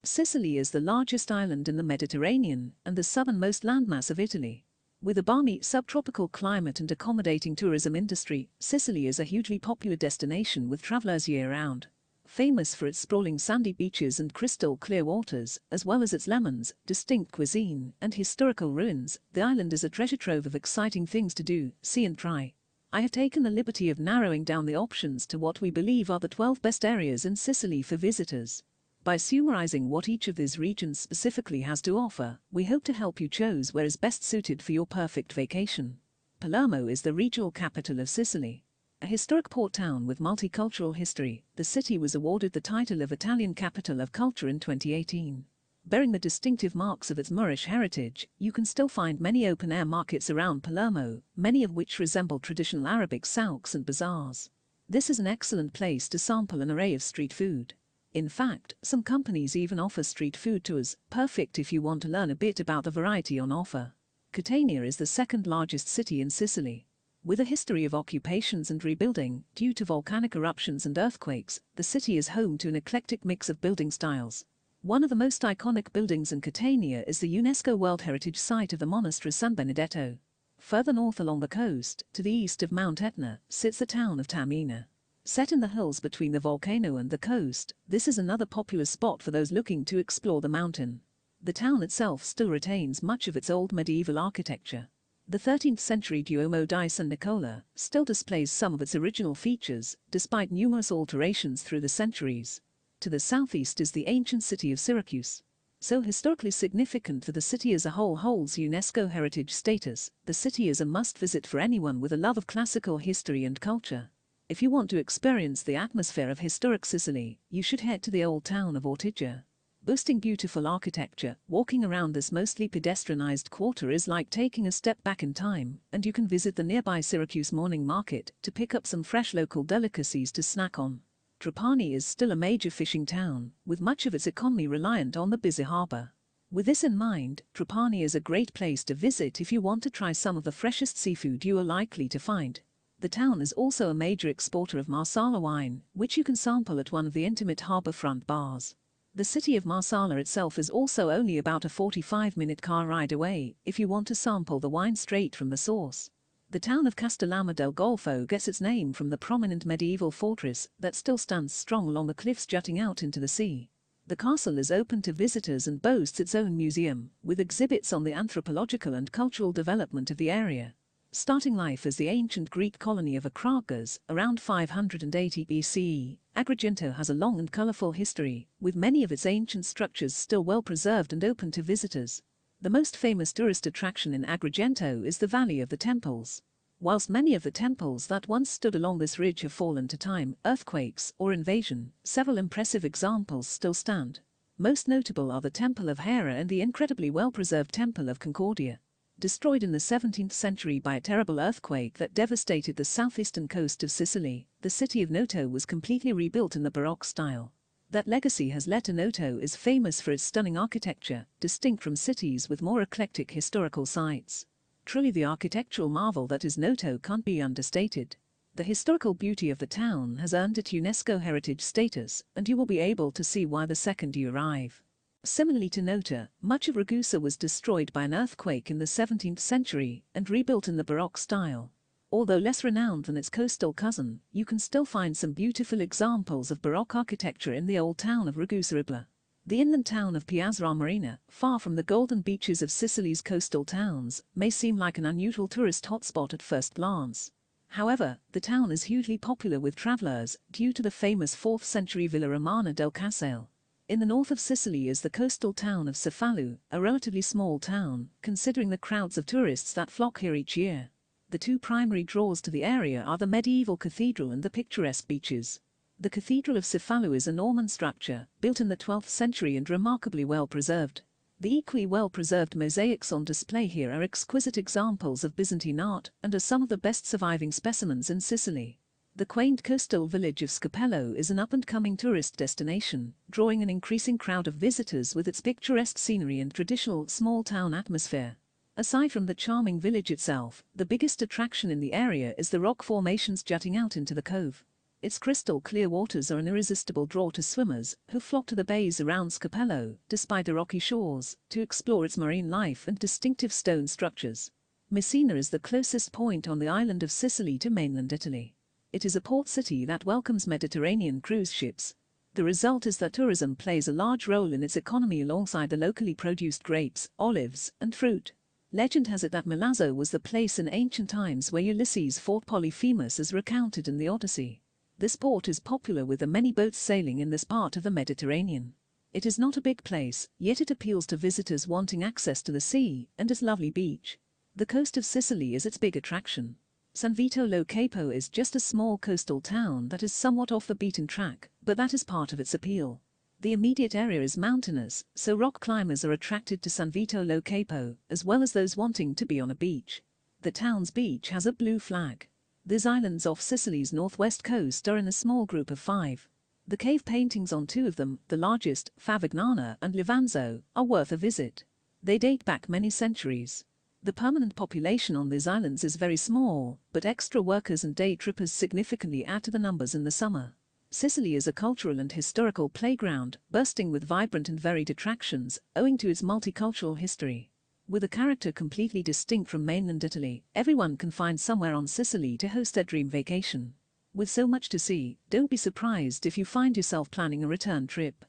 Sicily is the largest island in the Mediterranean and the southernmost landmass of Italy. With a balmy subtropical climate and accommodating tourism industry, Sicily is a hugely popular destination with travelers year-round. Famous for its sprawling sandy beaches and crystal-clear waters, as well as its lemons, distinct cuisine, and historical ruins, the island is a treasure trove of exciting things to do, see and try. I have taken the liberty of narrowing down the options to what we believe are the 12 best areas in Sicily for visitors. By summarizing what each of these regions specifically has to offer, we hope to help you choose where is best suited for your perfect vacation. Palermo is the regional capital of Sicily. A historic port town with multicultural history, the city was awarded the title of Italian Capital of Culture in 2018. Bearing the distinctive marks of its Moorish heritage, you can still find many open-air markets around Palermo, many of which resemble traditional Arabic souks and bazaars. This is an excellent place to sample an array of street food. In fact, some companies even offer street food tours, perfect if you want to learn a bit about the variety on offer. Catania is the second largest city in Sicily. With a history of occupations and rebuilding, due to volcanic eruptions and earthquakes, the city is home to an eclectic mix of building styles. One of the most iconic buildings in Catania is the UNESCO World Heritage Site of the Monastery San Bernadette. Further north along the coast, to the east of Mount Etna, sits the town of Taormina. Set in the hills between the volcano and the coast, this is another popular spot for those looking to explore the mountain. The town itself still retains much of its old medieval architecture. The 13th century Duomo di San Nicola still displays some of its original features, despite numerous alterations through the centuries. To the southeast is the ancient city of Syracuse. So historically significant that the city as a whole holds UNESCO heritage status, the city is a must-visit for anyone with a love of classical history and culture. If you want to experience the atmosphere of historic Sicily, you should head to the old town of Ortigia. Boasting beautiful architecture, walking around this mostly pedestrianized quarter is like taking a step back in time, and you can visit the nearby Syracuse morning market to pick up some fresh local delicacies to snack on. Trapani is still a major fishing town, with much of its economy reliant on the busy harbor. With this in mind, Trapani is a great place to visit if you want to try some of the freshest seafood you are likely to find. The town is also a major exporter of Marsala wine, which you can sample at one of the intimate harbourfront bars. The city of Marsala itself is also only about a 45-minute car ride away, if you want to sample the wine straight from the source. The town of Castellammare del Golfo gets its name from the prominent medieval fortress that still stands strong along the cliffs jutting out into the sea. The castle is open to visitors and boasts its own museum, with exhibits on the anthropological and cultural development of the area. Starting life as the ancient Greek colony of Agrigento around 580 BCE, Agrigento has a long and colourful history, with many of its ancient structures still well preserved and open to visitors. The most famous tourist attraction in Agrigento is the Valley of the Temples. Whilst many of the temples that once stood along this ridge have fallen to time, earthquakes, or invasion, several impressive examples still stand. Most notable are the Temple of Hera and the incredibly well-preserved Temple of Concordia. Destroyed in the 17th century by a terrible earthquake that devastated the southeastern coast of Sicily, the city of Noto was completely rebuilt in the Baroque style. That legacy has led to Noto is famous for its stunning architecture, distinct from cities with more eclectic historical sites. Truly the architectural marvel that is Noto can't be understated. The historical beauty of the town has earned it UNESCO heritage status, and you will be able to see why the second you arrive. Similarly to Noto, much of Ragusa was destroyed by an earthquake in the 17th century and rebuilt in the Baroque style. Although less renowned than its coastal cousin, you can still find some beautiful examples of Baroque architecture in the old town of Ragusa. The inland town of Piazza Armerina, far from the golden beaches of Sicily's coastal towns, may seem like an unusual tourist hotspot at first glance. However, the town is hugely popular with travelers due to the famous 4th century Villa Romana del Castello. In the north of Sicily is the coastal town of Cefalu, a relatively small town, considering the crowds of tourists that flock here each year. The two primary draws to the area are the medieval cathedral and the picturesque beaches. The Cathedral of Cephalo is a Norman structure, built in the 12th century and remarkably well preserved. The equally well-preserved mosaics on display here are exquisite examples of Byzantine art and are some of the best surviving specimens in Sicily. The quaint coastal village of Scopello is an up-and-coming tourist destination, drawing an increasing crowd of visitors with its picturesque scenery and traditional small-town atmosphere. Aside from the charming village itself, the biggest attraction in the area is the rock formations jutting out into the cove. Its crystal clear waters are an irresistible draw to swimmers who flock to the bays around Scopello, despite the rocky shores, to explore its marine life and distinctive stone structures. Messina is the closest point on the island of Sicily to mainland Italy. It is a port city that welcomes Mediterranean cruise ships. The result is that tourism plays a large role in its economy alongside the locally produced grapes, olives, and fruit. Legend has it that Milazzo was the place in ancient times where Ulysses fought Polyphemus as recounted in the Odyssey. This port is popular with the many boats sailing in this part of the Mediterranean. It is not a big place, yet it appeals to visitors wanting access to the sea and its lovely beach. The coast of Sicily is its big attraction. San Vito Lo Capo is just a small coastal town that is somewhat off the beaten track, but that is part of its appeal. The immediate area is mountainous, so rock climbers are attracted to San Vito Lo Capo, as well as those wanting to be on a beach. The town's beach has a blue flag. These islands off Sicily's northwest coast are in a small group of 5. The cave paintings on 2 of them, the largest, Favignana and Livanzo, are worth a visit. They date back many centuries. The permanent population on these islands is very small, but extra workers and day trippers significantly add to the numbers in the summer. Sicily is a cultural and historical playground, bursting with vibrant and varied attractions, owing to its multicultural history. With a character completely distinct from mainland Italy, everyone can find somewhere on Sicily to host their dream vacation. With so much to see, don't be surprised if you find yourself planning a return trip.